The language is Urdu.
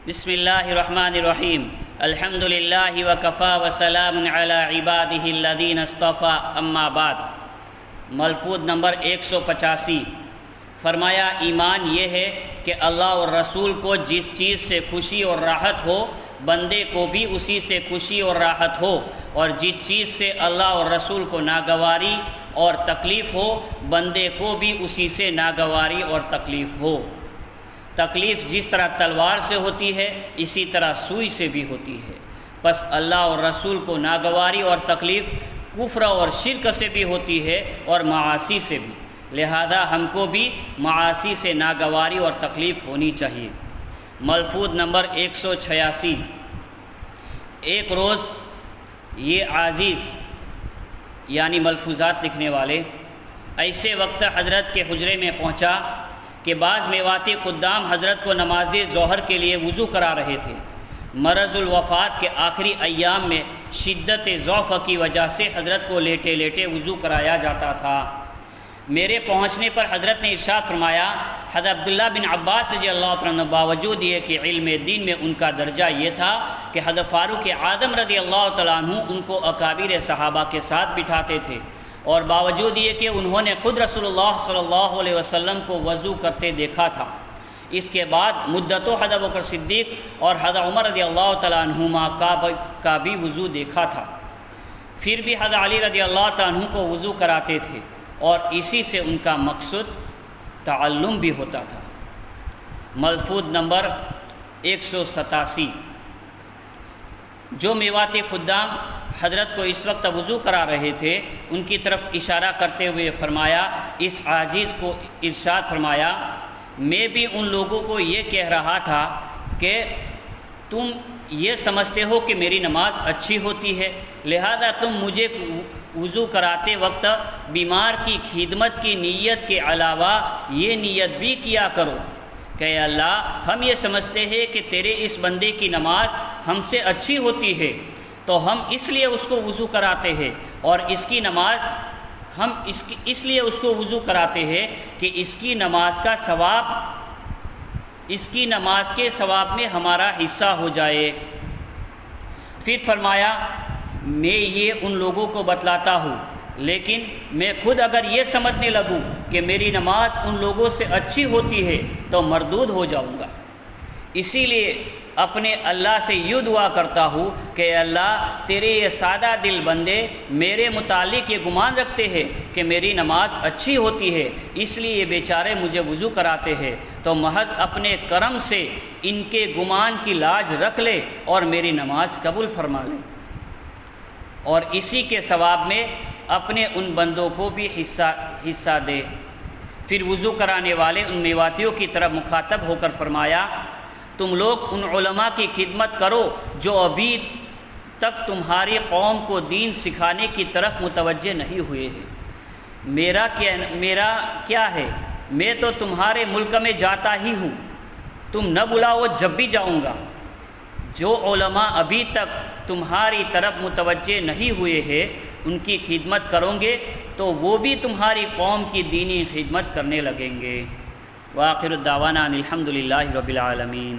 بسم اللہ الرحمن الرحیم الحمد للہ وکفا وسلام علی عبادہ الذین اصطفیٰ اما بعد۔ ملفوظ نمبر 185۔ فرمایا ایمان یہ ہے کہ اللہ اور رسول کو جس چیز سے خوشی اور راحت ہو بندے کو بھی اسی سے خوشی اور راحت ہو، اور جس چیز سے اللہ اور رسول کو ناگواری اور تکلیف ہو بندے کو بھی اسی سے ناگواری اور تکلیف ہو۔ تکلیف جس طرح تلوار سے ہوتی ہے اسی طرح سوئی سے بھی ہوتی ہے، پس اللہ اور رسول کو ناگواری اور تکلیف کفر اور شرک سے بھی ہوتی ہے اور معاصی سے بھی، لہذا ہم کو بھی معاصی سے ناگواری اور تکلیف ہونی چاہیے۔ ملفوظ نمبر 186۔ ایک روز یہ عزیز یعنی ملفوظات لکھنے والے ایسے وقت حضرت کے حجرے میں پہنچا کہ بعض میواتی خدام حضرت کو نماز ظہر کے لیے وضو کرا رہے تھے۔ مرض الوفات کے آخری ایام میں شدت ضعف کی وجہ سے حضرت کو لیٹے لیٹے وضو کرایا جاتا تھا۔ میرے پہنچنے پر حضرت نے ارشاد فرمایا، حضرت عبداللہ بن عباس رضی اللہ عنہ باوجود یہ کہ علم دین میں ان کا درجہ یہ تھا کہ حضرت فاروق اعظم رضی اللہ تعالیٰ عنہ ان کو اکابر صحابہ کے ساتھ بٹھاتے تھے، اور باوجود یہ کہ انہوں نے خود رسول اللہ صلی اللہ علیہ وسلم کو وضو کرتے دیکھا تھا۔ اس کے بعد مدتوں حضرت بکر صدیق اور حضرت عمر رضی اللہ تعالیٰ عنہما کا بھی وضو دیکھا تھا، پھر بھی حضرت علی رضی اللہ تعالیٰ عنہ کو وضو کراتے تھے، اور اسی سے ان کا مقصد تعلم بھی ہوتا تھا۔ ملفوظ نمبر 187۔ جو میواتی خدام حضرت کو اس وقت وضو کرا رہے تھے ان کی طرف اشارہ کرتے ہوئے فرمایا، اس عزیز کو ارشاد فرمایا، میں بھی ان لوگوں کو یہ کہہ رہا تھا کہ تم یہ سمجھتے ہو کہ میری نماز اچھی ہوتی ہے، لہذا تم مجھے وضو کراتے وقت بیمار کی خدمت کی نیت کے علاوہ یہ نیت بھی کیا کرو کہ اے اللہ ہم یہ سمجھتے ہیں کہ تیرے اس بندے کی نماز ہم سے اچھی ہوتی ہے، تو ہم اس لیے اس کو وضو کراتے ہیں، اور اس کی نماز ہم اس لیے اس کو وضو کراتے ہیں کہ اس کی نماز کا ثواب، اس کی نماز کے ثواب میں ہمارا حصہ ہو جائے۔ پھر فرمایا، میں یہ ان لوگوں کو بتلاتا ہوں، لیکن میں خود اگر یہ سمجھنے لگوں کہ میری نماز ان لوگوں سے اچھی ہوتی ہے تو مردود ہو جاؤں گا، اسی لیے اپنے اللہ سے یہ دعا کرتا ہوں کہ اے اللہ تیرے یہ سادہ دل بندے میرے متعلق یہ گمان رکھتے ہیں کہ میری نماز اچھی ہوتی ہے، اس لیے یہ بیچارے مجھے وضو کراتے ہیں، تو محض اپنے کرم سے ان کے گمان کی لاج رکھ لے اور میری نماز قبول فرما لے، اور اسی کے ثواب میں اپنے ان بندوں کو بھی حصہ دے۔ پھر وضو کرانے والے ان میواتیوں کی طرف مخاطب ہو کر فرمایا، تم لوگ ان علماء کی خدمت کرو جو ابھی تک تمہاری قوم کو دین سکھانے کی طرف متوجہ نہیں ہوئے ہیں۔ میرا کیا ہے، میں تو تمہارے ملک میں جاتا ہی ہوں، تم نہ بلاؤ جب بھی جاؤں گا۔ جو علماء ابھی تک تمہاری طرف متوجہ نہیں ہوئے ہیں ان کی خدمت کرو گے تو وہ بھی تمہاری قوم کی دینی خدمت کرنے لگیں گے۔ وآخر الدعوانا ان الحمد للہ رب العالمین۔